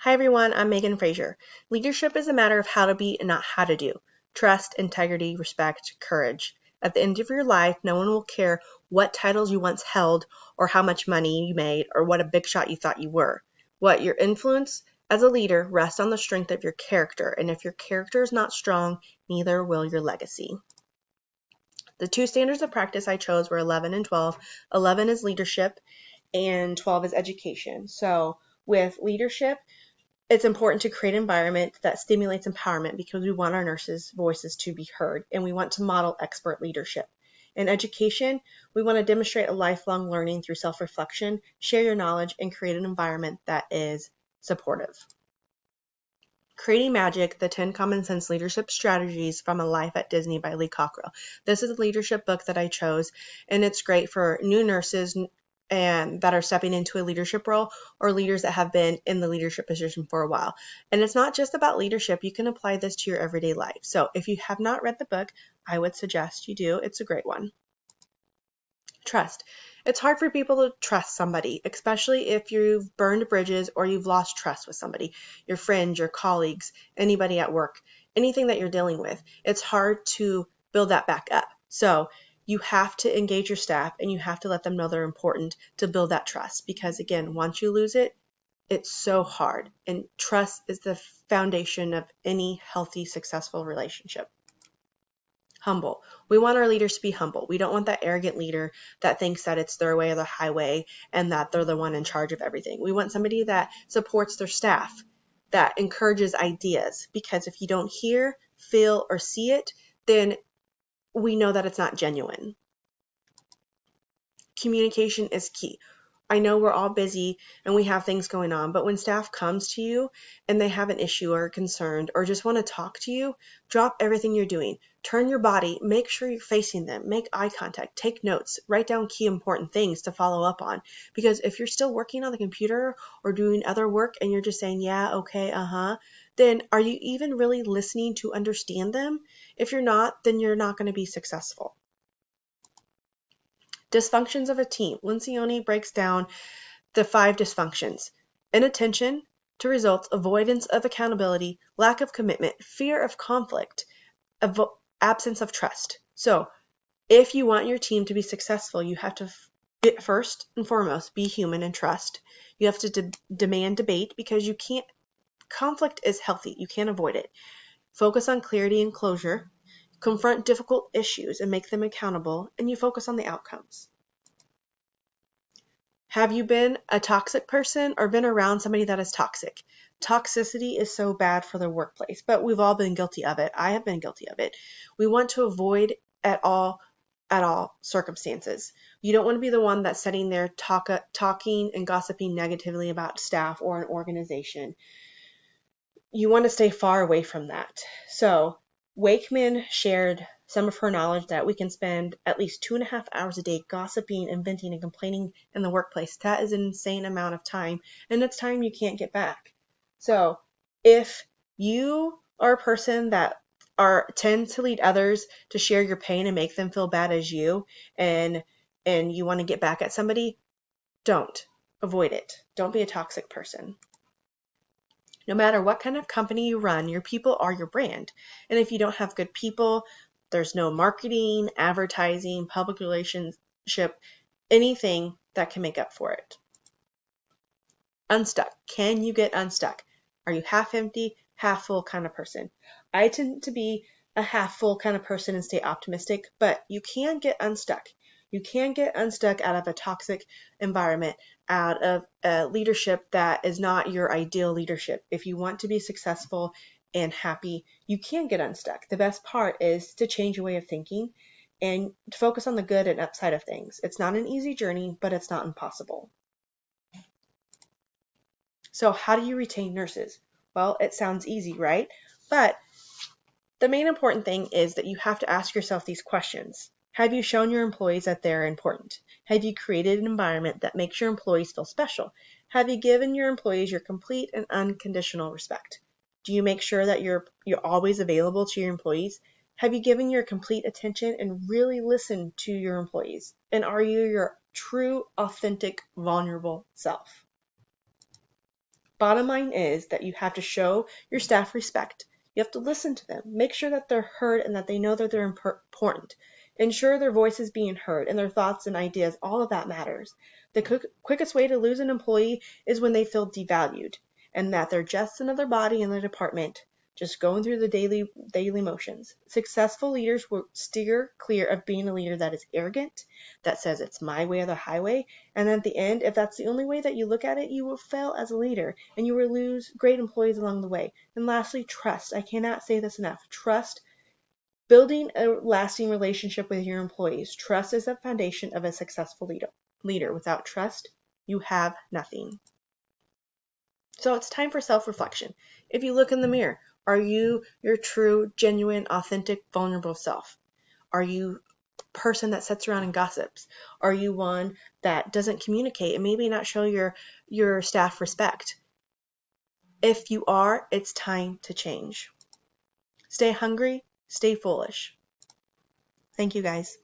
Hi everyone, I'm Megan Frazier. Leadership is a matter of how to be and not how to do. Trust, integrity, respect, courage. At the end of your life, no one will care what titles you once held or how much money you made or what a big shot you thought you were. What your influence as a leader rests on the strength of your character, and if your character is not strong, neither will your legacy. The two standards of practice I chose were 11 and 12. 11 is leadership and 12 is education. So with leadership, it's important to create an environment that stimulates empowerment because we want our nurses' voices to be heard and we want to model expert leadership. In education, we want to demonstrate a lifelong learning through self-reflection, share your knowledge, and create an environment that is supportive. Creating Magic, the 10 Common Sense Leadership Strategies from a Life at Disney by Lee Cockrell. This is a leadership book that I chose, and it's great for new nurses and that are stepping into a leadership role or leaders that have been in the leadership position for a while. And it's not just about leadership. You can apply this to your everyday life. So if you have not read the book, I would suggest you do. It's a great one. Trust. It's hard for people to trust somebody, especially if you've burned bridges or you've lost trust with somebody, your friends, your colleagues, anybody at work, anything that you're dealing with. It's hard to build that back up. So you have to engage your staff and you have to let them know they're important to build that trust because, again, once you lose it, it's so hard. And trust is the foundation of any healthy, successful relationship. Humble. We want our leaders to be humble. We don't want that arrogant leader that thinks that it's their way or the highway and that they're the one in charge of everything. We want somebody that supports their staff, that encourages ideas, because if you don't hear, feel, or see it, then we know that it's not genuine. Communication is key. I know we're all busy and we have things going on, but when staff comes to you and they have an issue or are concerned or just want to talk to you, drop everything you're doing. Turn your body, make sure you're facing them, make eye contact, take notes, write down key important things to follow up on. Because if you're still working on the computer or doing other work and you're just saying, yeah, okay, then are you even really listening to understand them? If you're not, then you're not going to be successful. Dysfunctions of a team. Lencioni breaks down the 5 dysfunctions: inattention to results, avoidance of accountability, lack of commitment, fear of conflict, absence of trust. So if you want your team to be successful, you have to first and foremost be human and trust. You have to demand debate because you can't. Conflict is healthy. You can't avoid it. Focus on clarity and closure. Confront difficult issues and make them accountable, and you focus on the outcomes. Have you been a toxic person or been around somebody that is toxic? Toxicity is so bad for the workplace, but we've all been guilty of it. I have been guilty of it. We want to avoid at all circumstances. You don't want to be the one that's sitting there talking and gossiping negatively about staff or an organization. You want to stay far away from that. So Wakeman shared some of her knowledge that we can spend at least 2.5 hours a day gossiping and venting and complaining in the workplace. That is an insane amount of time, and it's time you can't get back. So if you are a person that tend to lead others to share your pain and make them feel bad as you, and you want to get back at somebody, don't. Avoid it. Don't be a toxic person. No matter what kind of company you run, your people are your brand. And if you don't have good people, there's no marketing, advertising, public relationship, anything that can make up for it. Unstuck. Can you get unstuck? Are you half empty, half full kind of person? I tend to be a half full kind of person and stay optimistic, but you can get unstuck. You can get unstuck out of a toxic environment, out of a leadership that is not your ideal leadership. If you want to be successful and happy, you can get unstuck. The best part is to change your way of thinking and to focus on the good and upside of things. It's not an easy journey, but it's not impossible. So how do you retain nurses? Well, it sounds easy, right? But the main important thing is that you have to ask yourself these questions. Have you shown your employees that they're important? Have you created an environment that makes your employees feel special? Have you given your employees your complete and unconditional respect? Do you make sure that you're always available to your employees? Have you given your complete attention and really listened to your employees? And are you your true, authentic, vulnerable self? Bottom line is that you have to show your staff respect. You have to listen to them. Make sure that they're heard and that they know that they're important. Ensure their voice is being heard and their thoughts and ideas. All of that matters. The quickest way to lose an employee is when they feel devalued and that they're just another body in the department, just going through the daily motions. Successful leaders will steer clear of being a leader that is arrogant, that says it's my way or the highway, and at the end, if that's the only way that you look at it, you will fail as a leader and you will lose great employees along the way. And lastly, trust. I cannot say this enough. Trust. Building a lasting relationship with your employees. Trust is the foundation of a successful leader. Without trust, you have nothing. So it's time for self-reflection. If you look in the mirror, are you your true, genuine, authentic, vulnerable self? Are you a person that sits around and gossips? Are you one that doesn't communicate and maybe not show your staff respect? If you are, it's time to change. Stay hungry, stay foolish. Thank you guys.